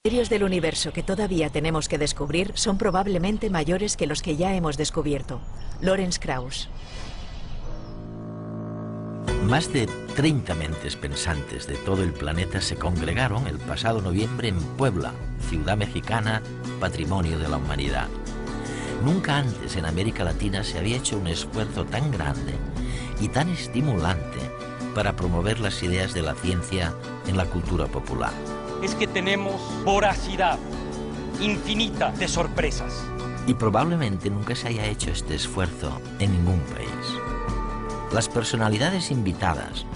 Misterios del universo que todavía tenemos que descubrir son probablemente mayores que los que ya hemos descubierto. Lawrence Krauss. Más de 30 mentes pensantes de todo el planeta se congregaron el pasado noviembre en Puebla, ciudad mexicana, patrimonio de la humanidad. Nunca antes en América Latina se había hecho un esfuerzo tan grande y tan estimulante para promover las ideas de la ciencia en la cultura popular. Es que tenemos voracidad infinita de sorpresas. Y probablemente nunca se haya hecho este esfuerzo en ningún país. Las personalidades invitadas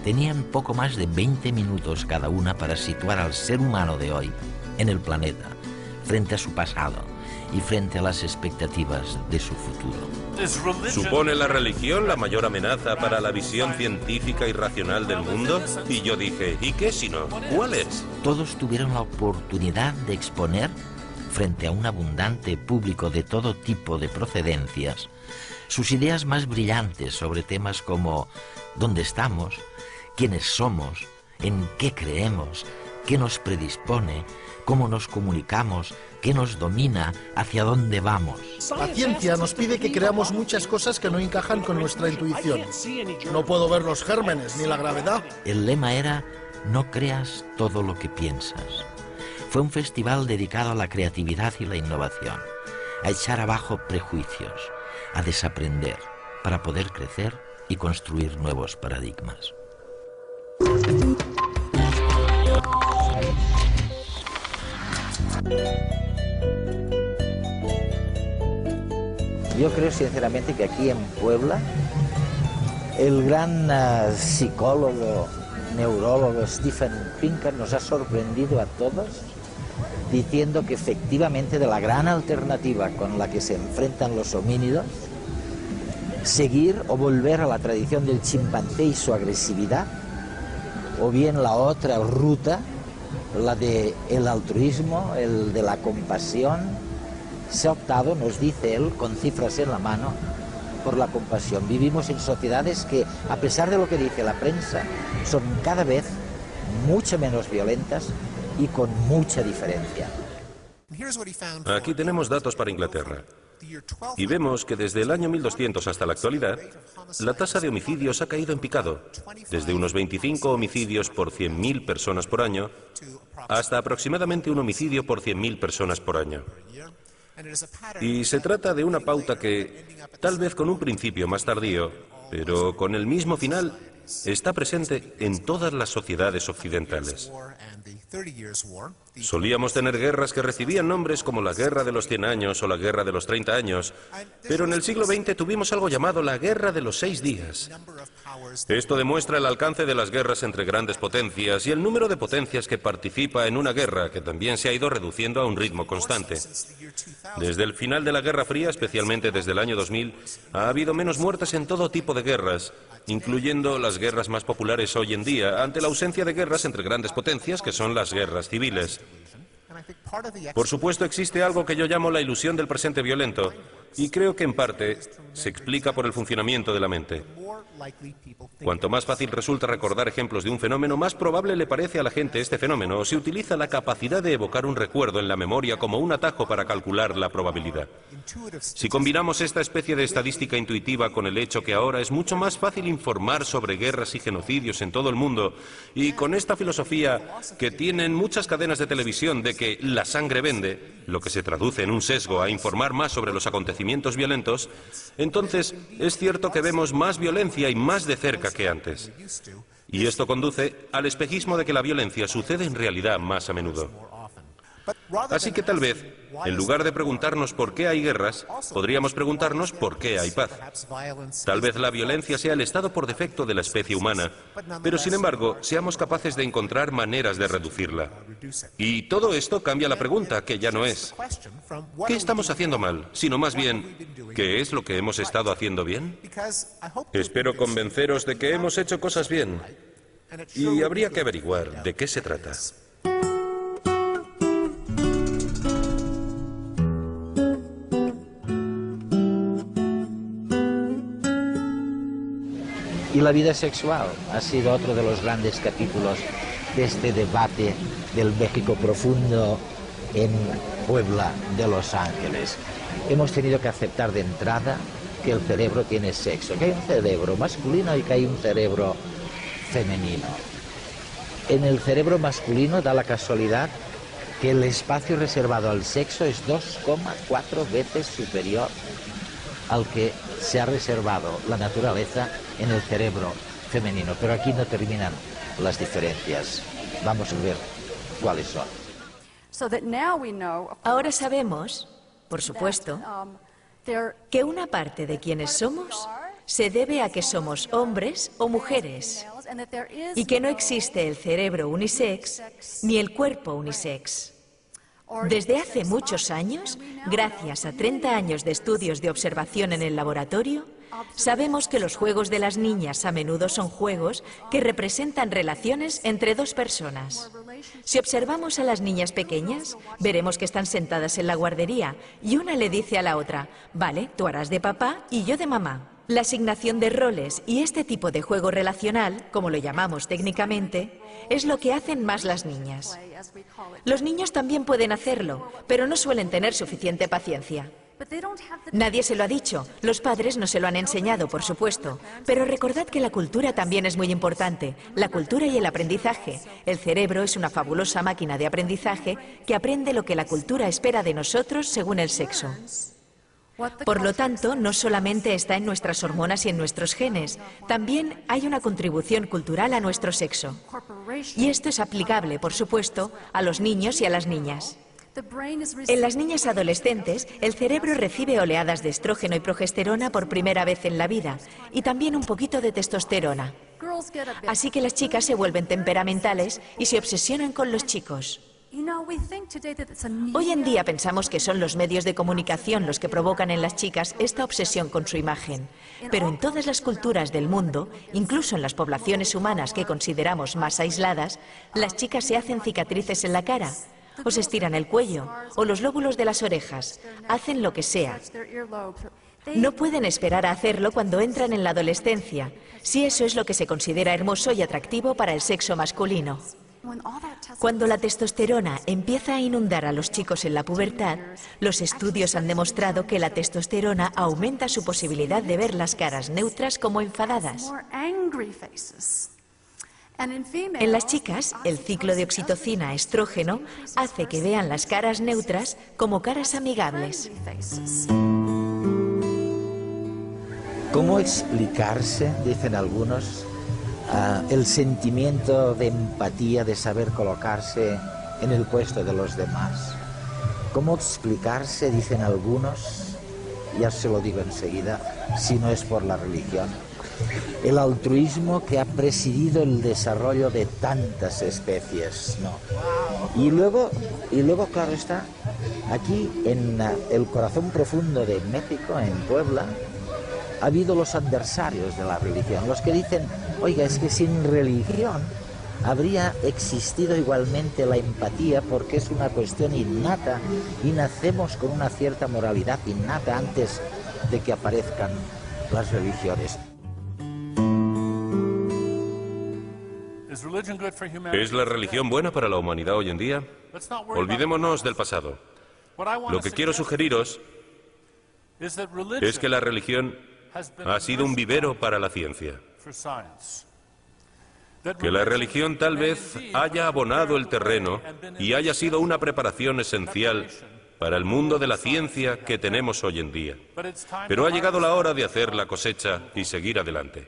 tenían poco más de 20 minutos cada una para situar al ser humano de hoy en el planeta, frente a su pasado y frente a las expectativas de su futuro. ¿Supone la religión la mayor amenaza para la visión científica y racional del mundo? Y yo dije, ¿y qué si no? ¿Cuál es? Todos tuvieron la oportunidad de exponer, frente a un abundante público de todo tipo de procedencias, sus ideas más brillantes sobre temas como dónde estamos, quiénes somos, en qué creemos, qué nos predispone, cómo nos comunicamos, qué nos domina, hacia dónde vamos. La ciencia nos pide que creamos muchas cosas que no encajan con nuestra intuición. No puedo ver los gérmenes ni la gravedad. El lema era, no creas todo lo que piensas. Fue un festival dedicado a la creatividad y la innovación, a echar abajo prejuicios, a desaprender, para poder crecer y construir nuevos paradigmas. Yo creo sinceramente que aquí en Puebla el gran psicólogo, neurólogo Steven Pinker nos ha sorprendido a todos diciendo que efectivamente de la gran alternativa con la que se enfrentan los homínidos, seguir o volver a la tradición del chimpancé y su agresividad, o bien la otra ruta, la del altruismo, el de la compasión, se ha optado, nos dice él, con cifras en la mano, por la compasión. Vivimos en sociedades que, a pesar de lo que dice la prensa, son cada vez mucho menos violentas y con mucha diferencia. Aquí tenemos datos para Inglaterra. Y vemos que desde el año 1200 hasta la actualidad, la tasa de homicidios ha caído en picado, desde unos 25 homicidios por 100.000 personas por año, hasta aproximadamente un homicidio por 100.000 personas por año. Y se trata de una pauta que, tal vez con un principio más tardío, pero con el mismo final, está presente en todas las sociedades occidentales. Solíamos tener guerras que recibían nombres como la Guerra de los 100 años o la Guerra de los 30 años, pero en el siglo XX tuvimos algo llamado la Guerra de los 6 días. Esto demuestra el alcance de las guerras entre grandes potencias y el número de potencias que participa en una guerra, que también se ha ido reduciendo a un ritmo constante. Desde el final de la Guerra Fría, especialmente desde el año 2000, ha habido menos muertes en todo tipo de guerras, incluyendo las guerras más populares hoy en día, ante la ausencia de guerras entre grandes potencias, que son las guerras civiles. Por supuesto, existe algo que yo llamo la ilusión del presente violento, y creo que en parte se explica por el funcionamiento de la mente. Cuanto más fácil resulta recordar ejemplos de un fenómeno, más probable le parece a la gente este fenómeno, o se utiliza la capacidad de evocar un recuerdo en la memoria como un atajo para calcular la probabilidad. Si combinamos esta especie de estadística intuitiva con el hecho que ahora es mucho más fácil informar sobre guerras y genocidios en todo el mundo, y con esta filosofía que tienen muchas cadenas de televisión de que la sangre vende, lo que se traduce en un sesgo a informar más sobre los acontecimientos violentos, entonces es cierto que vemos más violencia y más de cerca que antes. Y esto conduce al espejismo de que la violencia sucede en realidad más a menudo. Así que tal vez, en lugar de preguntarnos por qué hay guerras, podríamos preguntarnos por qué hay paz. Tal vez la violencia sea el estado por defecto de la especie humana, pero sin embargo, seamos capaces de encontrar maneras de reducirla. Y todo esto cambia la pregunta, que ya no es ¿qué estamos haciendo mal?, sino más bien ¿qué es lo que hemos estado haciendo bien? Espero convenceros de que hemos hecho cosas bien, y habría que averiguar de qué se trata. Y la vida sexual ha sido otro de los grandes capítulos de este debate del México profundo en Puebla de Los Ángeles. Hemos tenido que aceptar de entrada que el cerebro tiene sexo, que hay un cerebro masculino y que hay un cerebro femenino. En el cerebro masculino da la casualidad que el espacio reservado al sexo es 2,4 veces superior al que se ha reservado la naturaleza en el cerebro femenino. Pero aquí no terminan las diferencias. Vamos a ver cuáles son. Ahora sabemos, por supuesto, que una parte de quienes somos se debe a que somos hombres o mujeres y que no existe el cerebro unisex ni el cuerpo unisex. Desde hace muchos años, gracias a 30 años de estudios de observación en el laboratorio, sabemos que los juegos de las niñas a menudo son juegos que representan relaciones entre dos personas. Si observamos a las niñas pequeñas, veremos que están sentadas en la guardería y una le dice a la otra, vale, tú harás de papá y yo de mamá. La asignación de roles y este tipo de juego relacional, como lo llamamos técnicamente, es lo que hacen más las niñas. Los niños también pueden hacerlo, pero no suelen tener suficiente paciencia. Nadie se lo ha dicho, los padres no se lo han enseñado, por supuesto, pero recordad que la cultura también es muy importante, la cultura y el aprendizaje. El cerebro es una fabulosa máquina de aprendizaje que aprende lo que la cultura espera de nosotros según el sexo. Por lo tanto, no solamente está en nuestras hormonas y en nuestros genes, también hay una contribución cultural a nuestro sexo. Y esto es aplicable, por supuesto, a los niños y a las niñas. En las niñas adolescentes, el cerebro recibe oleadas de estrógeno y progesterona por primera vez en la vida, y también un poquito de testosterona. Así que las chicas se vuelven temperamentales y se obsesionan con los chicos. Hoy en día pensamos que son los medios de comunicación los que provocan en las chicas esta obsesión con su imagen. Pero en todas las culturas del mundo, incluso en las poblaciones humanas que consideramos más aisladas, las chicas se hacen cicatrices en la cara, o se estiran el cuello, o los lóbulos de las orejas, hacen lo que sea. No pueden esperar a hacerlo cuando entran en la adolescencia, si eso es lo que se considera hermoso y atractivo para el sexo masculino. Cuando la testosterona empieza a inundar a los chicos en la pubertad, los estudios han demostrado que la testosterona aumenta su posibilidad de ver las caras neutras como enfadadas. En las chicas, el ciclo de oxitocina-estrógeno hace que vean las caras neutras como caras amigables. ¿Cómo explicarse, dicen algunos, el sentimiento de empatía, de saber colocarse en el puesto de los demás? ¿Cómo explicarse, dicen algunos, ya se lo digo enseguida, si no es por la religión, el altruismo que ha presidido el desarrollo de tantas especies, ¿no? Y luego, claro está, aquí en el corazón profundo de México, en Puebla, ha habido los adversarios de la religión, los que dicen, oiga, es que sin religión habría existido igualmente la empatía porque es una cuestión innata y nacemos con una cierta moralidad innata antes de que aparezcan las religiones. ¿Es la religión buena para la humanidad hoy en día? Olvidémonos del pasado. Lo que quiero sugeriros es que la religión ha sido un vivero para la ciencia. Que la religión tal vez haya abonado el terreno y haya sido una preparación esencial para el mundo de la ciencia que tenemos hoy en día. Pero ha llegado la hora de hacer la cosecha y seguir adelante.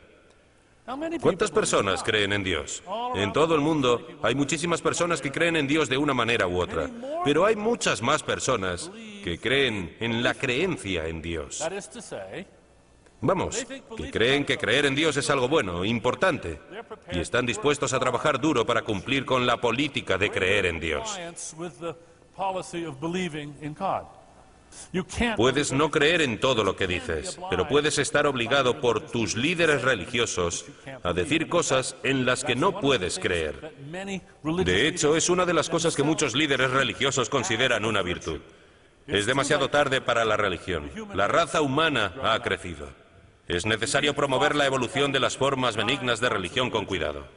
¿Cuántas personas creen en Dios? En todo el mundo hay muchísimas personas que creen en Dios de una manera u otra, pero hay muchas más personas que creen en la creencia en Dios. Vamos, que creen que creer en Dios es algo bueno, importante, y están dispuestos a trabajar duro para cumplir con la política de creer en Dios. Puedes no creer en todo lo que dices, pero puedes estar obligado por tus líderes religiosos a decir cosas en las que no puedes creer. De hecho, es una de las cosas que muchos líderes religiosos consideran una virtud. Es demasiado tarde para la religión. La raza humana ha crecido. Es necesario promover la evolución de las formas benignas de religión con cuidado.